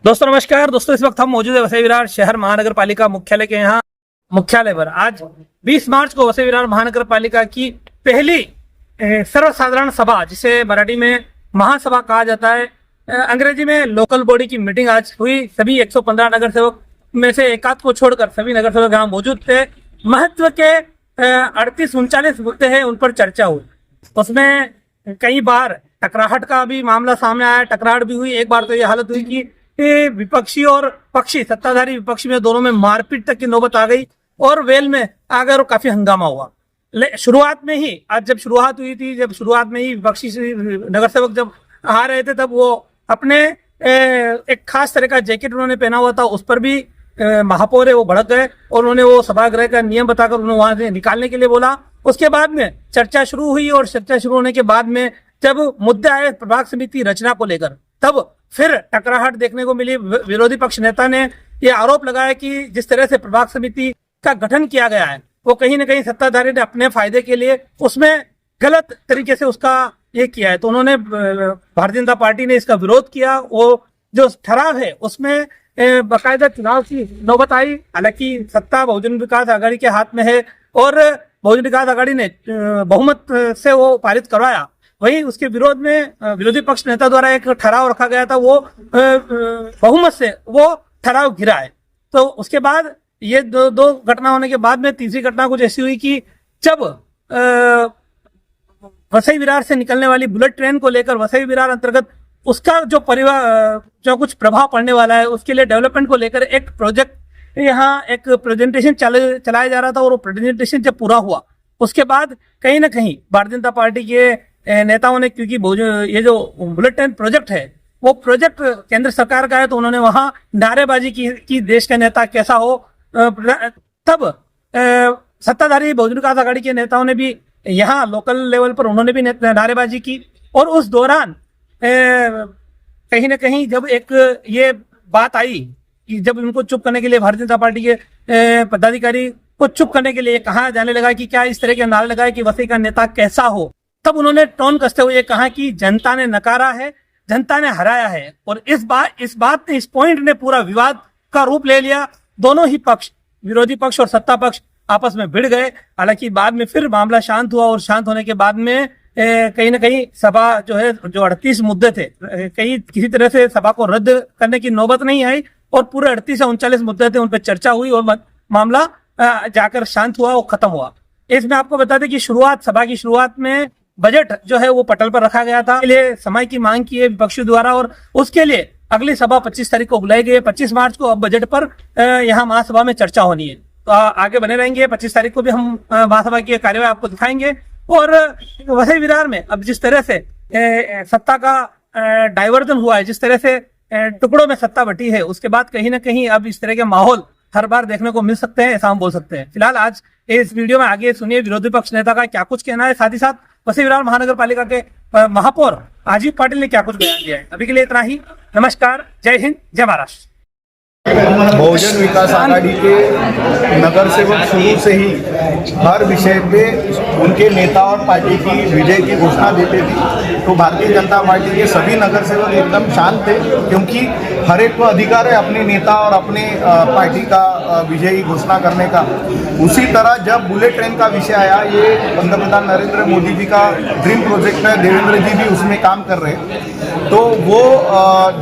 दोस्तों नमस्कार। दोस्तों इस वक्त हम मौजूद है वसई विरार शहर महानगर पालिका मुख्यालय के यहाँ मुख्यालय पर। आज 20 मार्च को वसई विरार महानगर पालिका की पहली सर्वसाधारण सभा, जिसे मराठी में महासभा कहा जाता है, अंग्रेजी में लोकल बॉडी की मीटिंग आज हुई। सभी 115 नगर सेवक में से एकाध को छोड़कर सभी नगर सेवक यहाँ मौजूद थे। महत्व के 38-39 मुद्दे हैं, उन पर चर्चा हुई। उसमें कई बार टकराहट का भी मामला सामने आया, टकराहट भी हुई। एक बार तो ये हालत हुई कि विपक्षी और पक्षी, सत्ताधारी विपक्षी में दोनों में मारपीट तक की नौबत आ गई और वेल में आ गए और काफी हंगामा हुआ। शुरुआत में ही, आज जब शुरुआत हुई थी, जब शुरुआत में ही विपक्षी नगर सेवक जब आ रहे थे, तब वो अपने एक खास तरह का जैकेट उन्होंने पहना हुआ था, उस पर भी महापौर है वो भड़क गए और उन्होंने वो सभागृह का नियम बताकर उन्हें वहां से निकालने के लिए बोला। उसके बाद में चर्चा शुरू हुई और चर्चा शुरू होने के बाद में जब मुद्दे आए प्रभाग समिति रचना को लेकर, तब फिर टकराहट देखने को मिली। विरोधी पक्ष नेता ने यह आरोप लगाया कि जिस तरह से प्रभाग समिति का गठन किया गया है, वो कहीं ना कहीं सत्ताधारी ने अपने फायदे के लिए उसमें गलत तरीके से उसका ये किया है। तो उन्होंने, भारतीय जनता पार्टी ने इसका विरोध किया। वो जो ठराव है उसमें बाकायदा चुनाव की नौबत आई। हालांकि सत्ता बहुजन विकास आघाड़ी के हाथ में है और बहुजन विकास आघाड़ी ने बहुमत से वो पारित करवाया। वहीं उसके विरोध में विरोधी पक्ष नेता द्वारा एक ठराव रखा गया था, वो बहुमत से वो ठराव गिरा है। तो उसके बाद ये दो घटना होने के बाद में तीसरी घटना कुछ ऐसी हुई कि जब वसई विरार से निकलने वाली बुलेट ट्रेन को लेकर वसई विरार अंतर्गत उसका जो कुछ प्रभाव पड़ने वाला है, उसके लिए डेवलपमेंट को लेकर एक प्रोजेक्ट, यहाँ एक प्रेजेंटेशन चलाया जा रहा था और वो प्रेजेंटेशन जब पूरा हुआ उसके बाद कहीं ना कहीं भारतीय जनता पार्टी के नेताओं ने, क्योंकि ये जो बुलेट ट्रेन प्रोजेक्ट है वो प्रोजेक्ट केंद्र सरकार का है, तो उन्होंने वहां नारेबाजी की देश का नेता कैसा हो। तब सत्ताधारी बहुजन विकास आघाड़ी के नेताओं ने भी यहाँ लोकल लेवल पर उन्होंने भी नारेबाजी की और उस दौरान कहीं ना कहीं जब एक ये बात आई कि जब उनको चुप करने के लिए भारतीय जनता पार्टी के पदाधिकारी को चुप करने के लिए कहा जाने लगा कि क्या इस तरह के नारे लगाए कि वसई का नेता कैसा हो, तब उन्होंने टोन कसते हुए कहा कि जनता ने नकारा है, जनता ने हराया है। और इस बात ने, इस पॉइंट ने पूरा विवाद का रूप ले लिया। दोनों ही पक्ष, विरोधी पक्ष और सत्ता पक्ष, आपस में भिड़ गए। हालांकि बाद में फिर मामला शांत हुआ और शांत होने के बाद में कहीं ना कहीं सभा जो है, जो 38 मुद्दे थे, किसी तरह से सभा को रद्द करने की नौबत नहीं आई और पूरे 38 से 39 मुद्दे थे, उन पर चर्चा हुई और मामला जाकर शांत हुआ और खत्म हुआ। इसमें आपको बता दें कि सभा की शुरुआत में बजट जो है वो पटल पर रखा गया था, इसके लिए समय की मांग की है विपक्षी द्वारा और उसके लिए अगली सभा 25 तारीख को बुलाई गई है। 25 मार्च को अब बजट पर यहाँ महासभा में चर्चा होनी है, तो आगे बने रहेंगे। 25 तारीख को भी हम महासभा की कार्यवाही आपको दिखाएंगे। और वसई विरार में अब जिस तरह से सत्ता का डाइवर्जन हुआ है, जिस तरह से टुकड़ों में सत्ता बटी है, उसके बाद कहीं ना कहीं अब इस तरह के माहौल हर बार देखने को मिल सकते हैं, ऐसा हम बोल सकते हैं। फिलहाल आज इस वीडियो में आगे सुनिए विरोधी पक्ष नेता का क्या कुछ कहना है, साथ ही साथ वसई विरार महानगर पालिका के महापौर अजीत पाटिल ने क्या कुछ बयान दिया है। अभी के लिए इतना ही। नमस्कार, जय हिंद, जय महाराष्ट्र। बहुजन विकास आघाड़ी के नगर सेवक शुरू से ही हर विषय पे उनके नेता और पार्टी की विजय की घोषणा देते थे। तो भारतीय जनता पार्टी के सभी नगर सेवक एकदम शांत थे, क्योंकि हर एक को अधिकार है अपने नेता और अपने पार्टी का विजयी घोषणा करने का। उसी तरह जब बुलेट ट्रेन का विषय आया, ये पंतप्रधान नरेंद्र मोदी जी का ड्रीम प्रोजेक्ट है, देवेंद्र जी भी उसमें काम कर रहे हैं। तो वो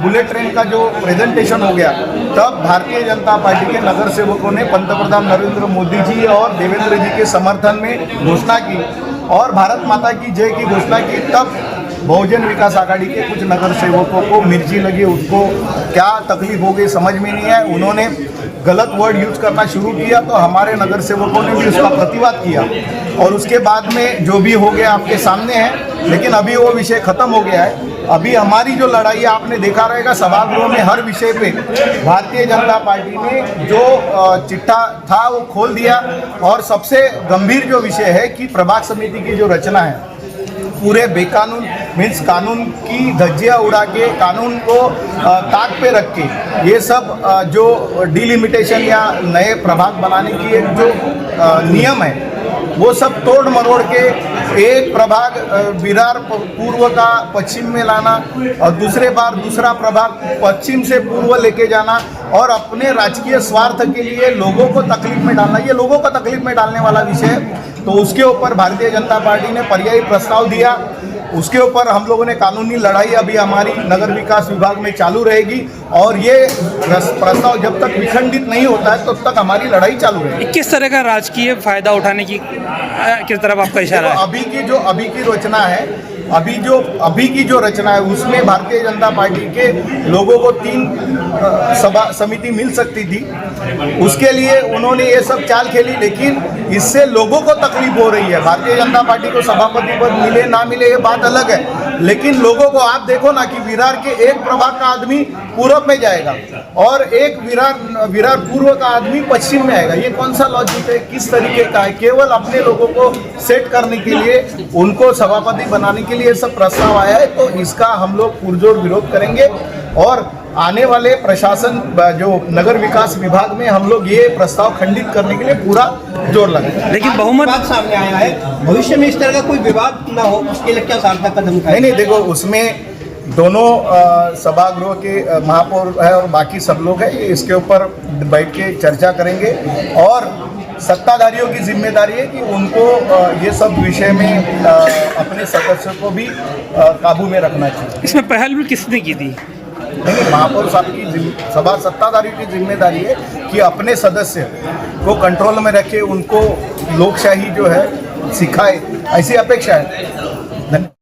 बुलेट ट्रेन का जो प्रेजेंटेशन हो गया, तब भारतीय जनता पार्टी के नगर सेवकों ने पंतप्रधान नरेंद्र मोदी जी और देवेंद्र जी के समर्थन में घोषणा की और भारत माता की जय की घोषणा की। तब बहुजन विकास आघाड़ी के कुछ नगर सेवकों को मिर्ची लगी, उसको क्या तकलीफ हो गई समझ में नहीं है, उन्होंने गलत वर्ड यूज करना शुरू किया। तो हमारे नगर सेवकों ने भी उसका प्रतिवाद किया और उसके बाद में जो भी हो गया आपके सामने है। लेकिन अभी वो विषय खत्म हो गया है। अभी हमारी जो लड़ाई है, आपने देखा रहेगा सभागृह में हर विषय पे भारतीय जनता पार्टी ने जो चिट्ठा था वो खोल दिया। और सबसे गंभीर जो विषय है कि प्रभाग समिति की जो रचना है, पूरे बेकानून मीन्स कानून की धज्जियां उड़ा के, कानून को ताक पे रख के ये सब जो डिलिमिटेशन या नए प्रभाग बनाने की एक जो नियम है, वो सब तोड़ मरोड़ के एक प्रभाग विरार पूर्व का पश्चिम में लाना और दूसरे बार दूसरा प्रभाग पश्चिम से पूर्व लेके जाना और अपने राजकीय स्वार्थ के लिए लोगों को तकलीफ में डालना, ये लोगों को तकलीफ में डालने वाला विषय है। तो उसके ऊपर भारतीय जनता पार्टी ने पर्यायी प्रस्ताव दिया। उसके ऊपर हम लोगों ने कानूनी लड़ाई अभी हमारी नगर विकास विभाग में चालू रहेगी और ये प्रस्ताव जब तक विखंडित नहीं होता है तब तक हमारी लड़ाई चालू रहेगी। किस तरह का राजकीय फायदा उठाने की किस तरफ आपका इशारा है? अभी की रचना है, अभी की जो रचना है उसमें भारतीय जनता पार्टी के लोगों को 3 सभा समिति मिल सकती थी। उसके लिए उन्होंने ये सब चाल खेली, लेकिन इससे लोगों को तकलीफ हो रही है। भारतीय जनता पार्टी को सभापति पद मिले ना मिले ये बात अलग है, लेकिन लोगों को आप देखो ना कि विरार के एक प्रभाग का आदमी पूरब में जाएगा और एक विरार पूर्व का आदमी पश्चिम में आएगा। ये कौन सा लॉजिक है, किस तरीके का है? केवल अपने लोगों को सेट करने के लिए, उनको सभापति बनाने के लिए सब प्रस्ताव आया है। तो इसका हम लोग पुरजोर विरोध करेंगे और आने वाले प्रशासन जो नगर विकास विभाग में हम लोग ये प्रस्ताव खंडित करने के लिए पूरा जोर लगाएंगे। लेकिन बहुमत बात सामने आया है, भविष्य में इस तरह का कोई विवाद ना हो उसके लिए क्या सार्थक कदम उठाएं? नहीं, देखो उसमें दोनों सभागृह के महापौर है और बाकी सब लोग हैं, इसके ऊपर बैठ के चर्चा करेंगे और सत्ताधारियों की जिम्मेदारी है कि उनको ये सब विषय में अपने सदस्यों को भी काबू में रखना चाहिए। इसमें पहल भी किसने की थी? नहीं, महापौर साहब की सभा सत्ताधारियों की जिम्मेदारी है कि अपने सदस्य को कंट्रोल में रखे, उनको लोकशाही जो है सिखाए, ऐसी अपेक्षा है। धन्यवाद।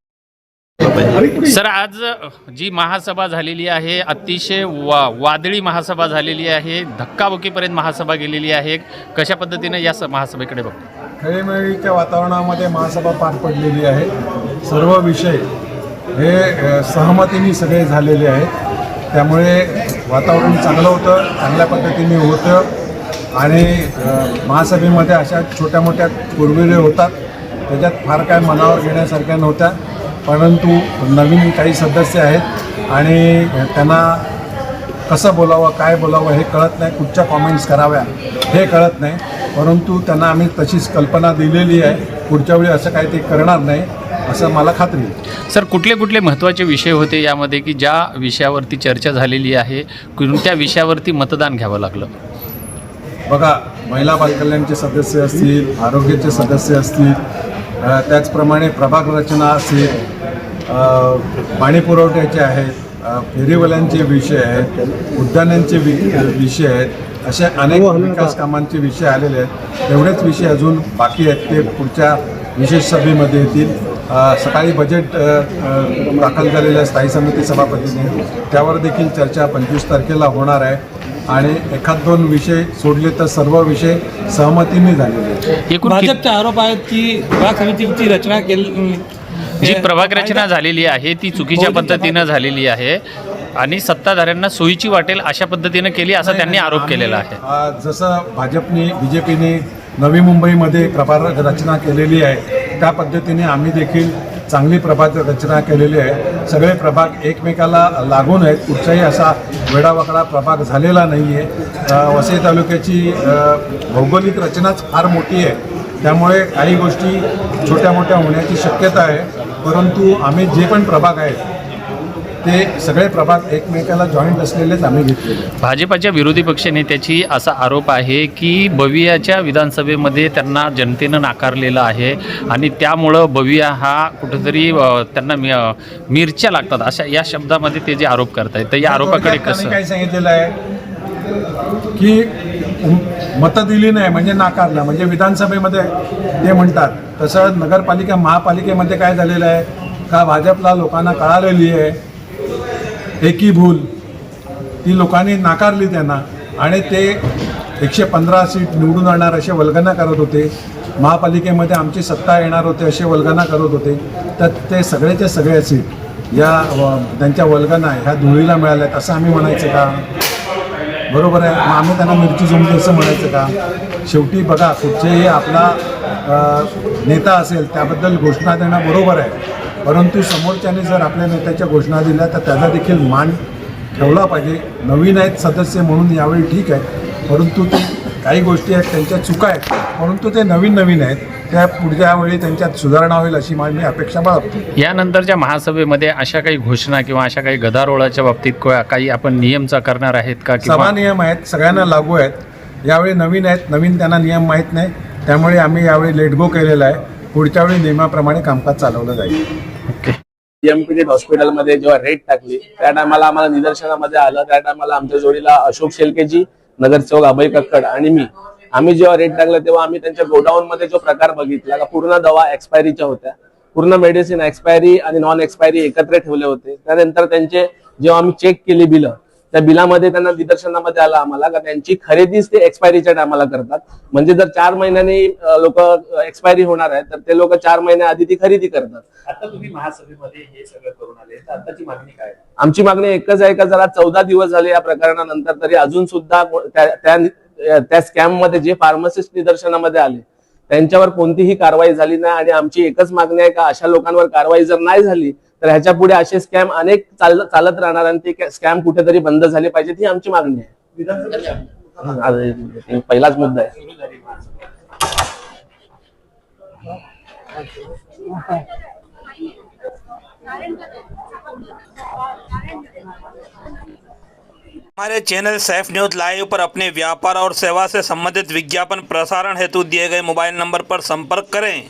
सर, आज जी महासभा झालेली आहे अतिशय वादळी महासभा झालेली आहे, धक्काबुक्कीपर्यंत महासभा गेलेली आहे. कशा पद्धतीने या महासभेकडे बघतो? खेळीमेळीच्या वातावरणामध्ये महासभा पार पडलेली आहे. सर्व विषय हे सहमतीने सगळे झालेले आहेत. त्यामुळे वातावरण चांगलं होतं, चांगल्या पद्धतीने होतं आणि महासभेमध्ये अशा छोट्या मोठ्या कुरबुरे होतात, त्याच्यात फार काय मनावर घेण्यासारख्या नव्हत्या. परंतु नवीन काही सदस्य आहेत आणि त्यांना कसं बोलावं, काय बोलावं हे कळत नाही, कुठच्या कॉमेंट्स कराव्या हे कळत नाही. परंतु त्यांना आम्ही तशीच कल्पना दिलेली आहे, पुढच्या वेळी असं काही ते करणार नाही असं मला खात्री आहे. सर, कुठले कुठले महत्त्वाचे विषय होते यामध्ये की ज्या विषयावरती चर्चा झालेली आहे, कोणत्या विषयावरती मतदान घ्यावं लागलं? बघा, महिला बालकल्याणचे सदस्य असतील, आरोग्याचे सदस्य असतील, त्याचप्रमाणे प्रभाग रचना असेल, पाणी पुरवठ्याचे आहेत, फेरीवाल्यांचे विषय आहेत, उद्यानांचे विषय आहेत, असे अनेक विकास कामांचे विषय आलेले आहेत. एवढेच विषय अजून बाकी आहेत, ते पुढच्या विशेष सभेमध्ये येतील. सकाळी बजेट दाखल झालेलं आहे स्थायी समिती सभापतीने, त्यावर देखील चर्चा 25 तारखेला होणार आहे आणि एखाद 2 विषय सोडले तर सर्व विषय सहमतीने झालेले आहेत. एकूण भाजपचे आरोप आहेत की प्रभाग समितीची रचना केली, जी प्रभाग रचना झालेली आहे ती चुकीच्या पद्धतीनं झालेली आहे आणि सत्ताधाऱ्यांना सोयीची वाटेल अशा पद्धतीनं केली असा त्यांनी आरोप केलेला आहे. जसं भाजपने BJPने नवी मुंबईमध्ये प्रभाग रचना केलेली आहे त्या पद्धतीने आम्ही देखील चांगली प्रभाग रचना केलेली आहे. सगळे प्रभाग एकमेकाला लागून आहेत, कुठचाही असा वेडावाकडा प्रभाग झालेला नाही आहे. वसई तालुक्याची भौगोलिक रचनाच फार मोठी आहे, त्यामुळे काही गोष्टी छोट्या मोठ्या होण्याची शक्यता आहे. परंतु आम्ही जे पण प्रभाग आहेत ते सगळे प्रभाग एकमेकाला जॉईंट असलेलेच आम्ही घेतलेले. भाजपाच्या विरोधी पक्षनेत्याची असा आरोप आहे की बवियाच्या विधानसभेमध्ये त्यांना जनतेनं नाकारलेलं आहे आणि त्यामुळं बविया हा कुठेतरी त्यांना मिरच्या लागतात अशा या शब्दामध्ये ते जे आरोप करतायत, तर या आरोपाकडे कसं? काय सांगितलेलं आहे की मतं दिली नाही म्हणजे नाकारलं, म्हणजे विधानसभेमध्ये ते म्हणतात. तसं नगरपालिका महापालिकेमध्ये काय झालेलं आहे का, भाजपला लोकांना कळालेली आहे एकी भूल, ती लोकांनी नाकारली त्यांना आणि ते 115 सीट निवडून आणणार असे वल्गना करत होते. महापालिकेमध्ये आमची सत्ता येणार होते असे वल्गना करत होते. तर ते सगळेचे सगळे सीट या त्यांच्या वल्गना ह्या धुळीला मिळाल्यात असं आम्ही म्हणायचं का? बरोबर आहे. मग आम्ही त्यांना मिरची जमली असं म्हणायचं का? शेवटी बघा, कुठचेही आपला नेता असेल त्याबद्दल घोषणा देणं बरोबर आहे, परंतु समोरच्याने जर आपल्या नेत्याच्या घोषणा दिल्या तर त्याचा देखील मान ठेवला पाहिजे. नवीन आहेत सदस्य म्हणून यावेळी ठीक आहे, परंतु ते काही गोष्टी आहेत त्यांच्या चुका आहेत, परंतु ते नवीन आहेत. त्या पुढच्या वेळी त्यांच्यात सुधारणा होईल अशी मी अपेक्षा बाळगतो. यानंतरच्या महासभेमध्ये अशा काही घोषणा किंवा अशा काही गदारोळाच्या बाबतीत काही आपण नियमचा करणार आहेत का? सभा नियम आहेत, सगळ्यांना लागू आहेत. यावेळी नवीन आहेत, नवीन त्यांना नियम माहीत नाही, त्यामुळे आम्ही यावेळी लेट गो केलेला आहे. पुढच्या वेळी नियमाप्रमाणे कामकाज चालवलं जाईल. ओके. एमपीडी हॉस्पिटलमध्ये जेव्हा रेट टाकली त्या टायमाला आम्हाला निदर्शनामध्ये आलं. त्या टायमाला आमच्या जोडीला अशोक शेलकेजी, नगरसेवक अभय कक्कड आणि आम्ही जेव्हा रेट टाकलं तेव्हा आम्ही त्यांच्या गोडाऊन मध्ये जो प्रकार बघितला, पूर्ण दवा एक्सपायरीच्या होत्या, पूर्ण मेडिसिन एक्सपायरी आणि नॉन एक्सपायरी एकत्र ठेवले होते. त्यानंतर त्यांचे जेव्हा आम्ही चेक केली बिलं, त्या बिलामध्ये त्यांना निदर्शनामध्ये आलं आम्हाला का त्यांची खरेदीच ते एक्सपायरीच्या टायमाला करतात. म्हणजे जर 4 महिन्यांनी लोक एक्सपायरी होणार आहे तर ते लोक 4 महिन्या आधी ती खरेदी करतात. आता तुम्ही महासभेमध्ये हे सगळं करून आले, तर आताची मागणी काय? आमची मागणी एकच आहे का जरा 14 दिवस झाले या प्रकरणानंतर तरी अजून सुद्धा त्या स्कॅम मध्ये जे फार्मासिस्ट निदर्शनामध्ये आले त्यांच्यावर कोणतीही कारवाई झाली नाही. आणि आमची एकच मागणी आहे का अशा लोकांवर कारवाई जर नाही झाली तर ह्याच्या पुढे असे स्कॅम अनेक चालत राहणार आणि ते स्कॅम कुठेतरी बंद झाले पाहिजेत, ही आमची मागणी आहे. पहिलाच मुद्दा आहे. हमारे चैनल सैफ न्यूज़ लाइव पर अपने व्यापार और सेवा से संबंधित विज्ञापन प्रसारण हेतु दिए गए मोबाइल नंबर पर संपर्क करें।